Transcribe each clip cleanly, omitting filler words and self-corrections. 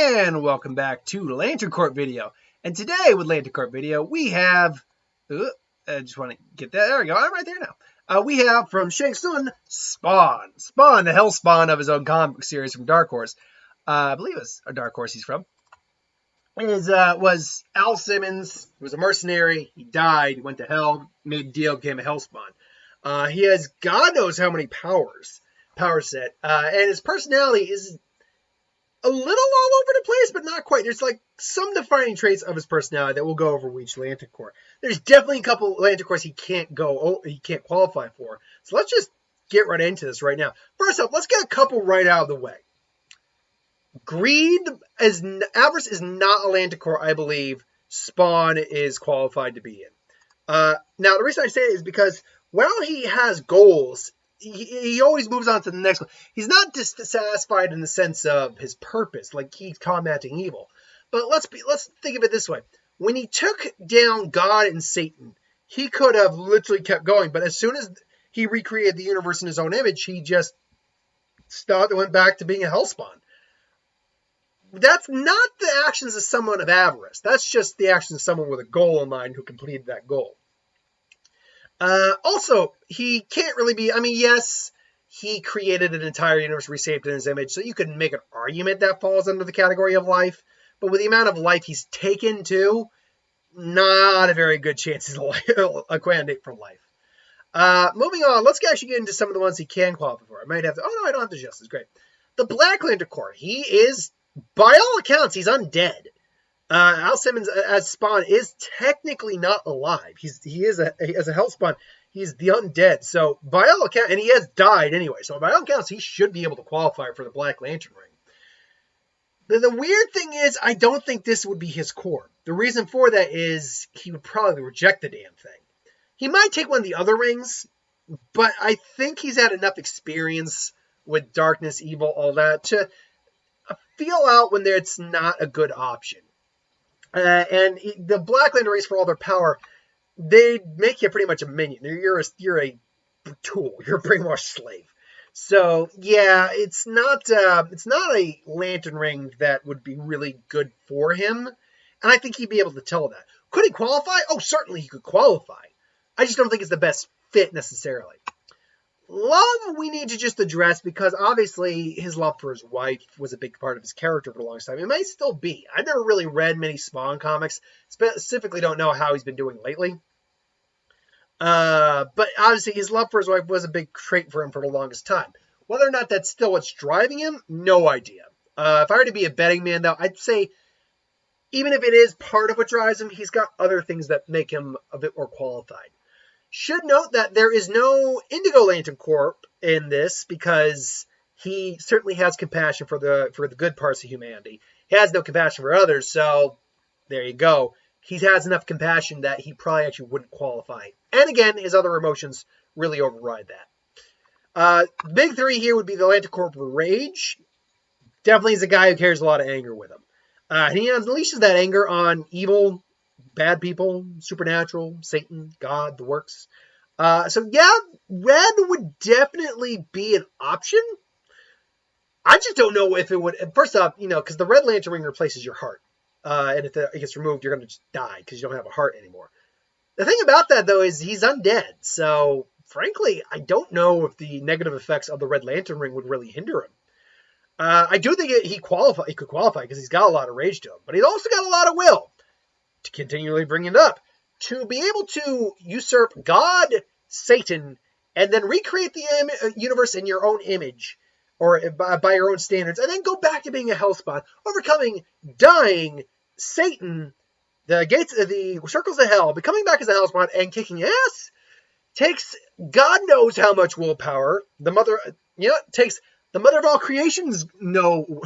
And welcome back to Lantern Corp video. And today with Lantern Corp video, we have, I just want to get that, there we go, I'm right there now. We have from Shang Tsung, Spawn, the Hellspawn of his own comic series from Dark Horse. I believe it's a Dark Horse he's from. Was Al Simmons, he was a mercenary, he died, he went to hell, made a deal, became a Hellspawn. He has God knows how many power set, and his personality is a little all over the place, but not quite. There's like some defining traits of his personality that we'll go over with each Lantern Corps. There's definitely a couple Lantern Corps he can't qualify for. So let's just get right into this right now. First up, let's get a couple right out of the way. Avarice is not a Lantern Corps I believe Spawn is qualified to be in. Now, the reason I say it is because while he has goals, he always moves on to the next one. He's not dissatisfied in the sense of his purpose, like he's combating evil. But let's think of it this way. When he took down God and Satan, he could have literally kept going. But as soon as he recreated the universe in his own image, he just stopped and went back to being a Hellspawn. That's not the actions of someone of avarice. That's just the actions of someone with a goal in mind who completed that goal. Also, he can't really be, yes, he created an entire universe reshaped in his image, so you could make an argument that falls under the category of life, but with the amount of life he's taken too, not a very good chance he's a candidate for life. Moving on, let's actually get into some of the ones he can qualify for. I might have to, I don't have to just, it's great. The Black Lantern Corps, he is, by all accounts, he's undead. Al Simmons as Spawn is technically not alive. He is a Hellspawn. He's the undead. So by all accounts, and he has died anyway. So by all accounts, he should be able to qualify for the Black Lantern ring. The weird thing is, I don't think this would be his core. The reason for that is he would probably reject the damn thing. He might take one of the other rings, but I think he's had enough experience with darkness, evil, all that to feel out when it's not a good option. And the Black Lantern race, for all their power, they make you pretty much a minion. You're a tool. You're a brainwashed slave. So yeah, it's not a Lantern ring that would be really good for him. And I think he'd be able to tell that. Could he qualify? Oh, certainly he could qualify. I just don't think it's the best fit necessarily. Love we need to just address because obviously his love for his wife was a big part of his character for the longest time. It may still be. I've never really read many Spawn comics. Specifically don't know how he's been doing lately. But obviously his love for his wife was a big trait for him for the longest time. Whether or not that's still what's driving him, no idea. If I were to be a betting man though, I'd say even if it is part of what drives him, he's got other things that make him a bit more qualified. Should note that there is no Indigo Lantern Corp in this because he certainly has compassion for the good parts of humanity. He has no compassion for others, so there you go. He has enough compassion that he probably actually wouldn't qualify. And again, his other emotions really override that. Big three here would be the Lantern Corp Rage. Definitely is a guy who carries a lot of anger with him. He unleashes that anger on evil, bad people, supernatural, Satan, God, the works. So yeah, red would definitely be an option. I just don't know if it would. First off, because the Red Lantern ring replaces your heart. And if it gets removed, you're going to just die because you don't have a heart anymore. The thing about that, though, is he's undead. So frankly, I don't know if the negative effects of the Red Lantern ring would really hinder him. I do think he could qualify because he's got a lot of rage to him. But he's also got a lot of will. To continually bring it up, to be able to usurp God, Satan, and then recreate the universe in your own image, or by your own standards, and then go back to being a Hellspawn, overcoming, dying, Satan, the circles of hell, becoming back as a Hellspawn, and kicking ass, takes God knows how much willpower. Takes the mother of all creations no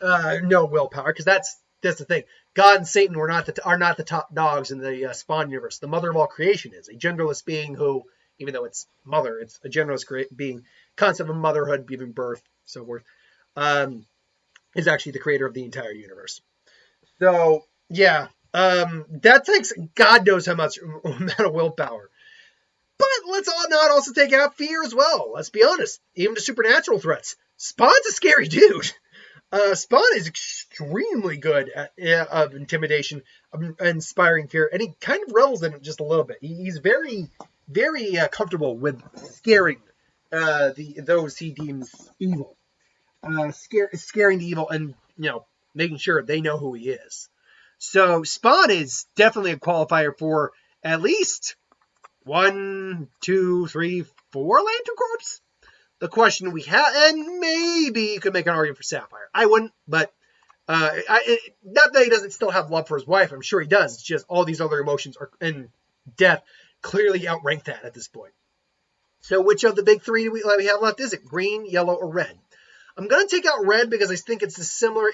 willpower, because that's the thing. God and Satan are not the top dogs in the Spawn universe. The mother of all creation is a genderless being who, even though it's mother, it's a genderless being. Concept of motherhood, giving birth, so forth, is actually the creator of the entire universe. So yeah, that takes God knows how much amount of willpower. But let's not also take out fear as well. Let's be honest. Even to supernatural threats, Spawn's a scary dude. Spawn is extremely good of intimidation, inspiring fear, and he kind of revels in it just a little bit. He's very, very comfortable with scaring those he deems evil, scaring the evil, and making sure they know who he is. So Spawn is definitely a qualifier for at least 1, 2, 3, 4 Lantern Corps. The question we have, and maybe you could make an argument for Sapphire. I wouldn't, but not that he doesn't still have love for his wife. I'm sure he does. It's just all these other emotions and death clearly outrank that at this point. So which of the big three we have left is it? Green, yellow, or red? I'm going to take out red because I think it's a similar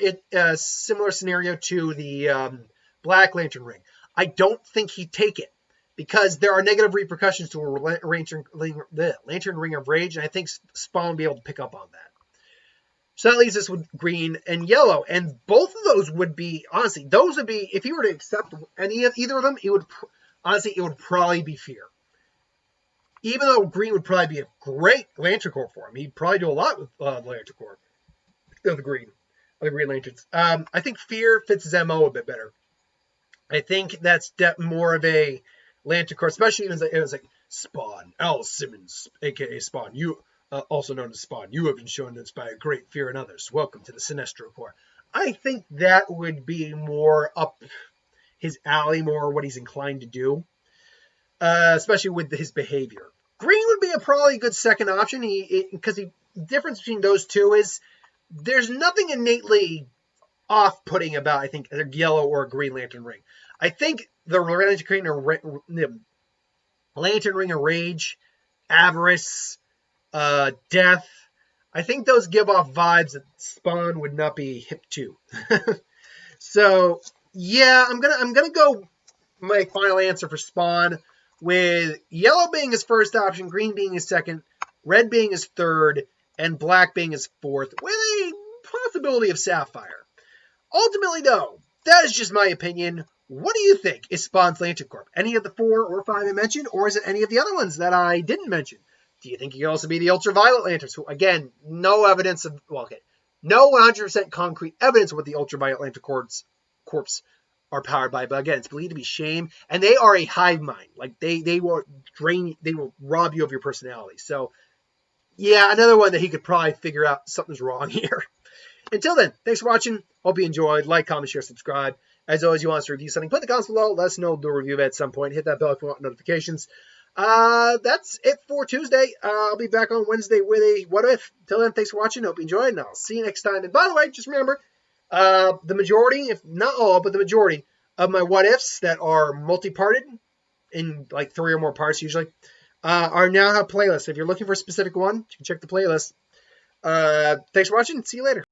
scenario to the Black Lantern ring. I don't think he'd take it because there are negative repercussions to a Lantern Ring of Rage, and I think Spawn will be able to pick up on that. So that leaves us with green and yellow, and both of those would be, honestly, if he were to accept either of them, it would probably be fear. Even though green would probably be a great Lantern Corps for him. He'd probably do a lot with the Lantern Corps of the Green Lanterns. I think fear fits his MO a bit better. I think that's more of a Lantern Corps, especially it was like Spawn, Al Simmons, a.k.a. Spawn. You, also known as Spawn, you have been shown to inspire great fear in others. Welcome to the Sinestro Corps. I think that would be more up his alley, more what he's inclined to do. Especially with his behavior. Green would be a probably good second option because the difference between those two is there's nothing innately off-putting about, I think, a yellow or a green Lantern Ring. I think the Lantern Ring of Rage, Avarice, Death, I think those give off vibes that Spawn would not be hip to. So, yeah, I'm gonna go my final answer for Spawn, with yellow being his first option, green being his second, red being his third, and black being his fourth, with a possibility of Sapphire. Ultimately, though, that is just my opinion. What do you think is Spawn's Lantern Corps? Any of the 4 or 5 I mentioned, or is it any of the other ones that I didn't mention? Do you think he could also be the Ultraviolet Lanterns? Who, again, no 100% concrete evidence of what the Ultraviolet Lantern Corps are powered by, but again, it's believed to be shame, and they are a hive mind. Like they will rob you of your personality. So yeah, another one that he could probably figure out something's wrong here. Until then, thanks for watching. Hope you enjoyed. Like, comment, share, subscribe. As always, you want us to review something, put in the comments below. Let us know. Do a review of it at some point. Hit that bell if you want notifications. That's it for Tuesday. I'll be back on Wednesday with a what if. Till then, thanks for watching. Hope you enjoyed, and I'll see you next time. And by the way, just remember, the majority, if not all, but the majority of my what ifs that are multi-parted in like 3 or more parts usually, are now have playlists. If you're looking for a specific one, you can check the playlist. Thanks for watching. See you later.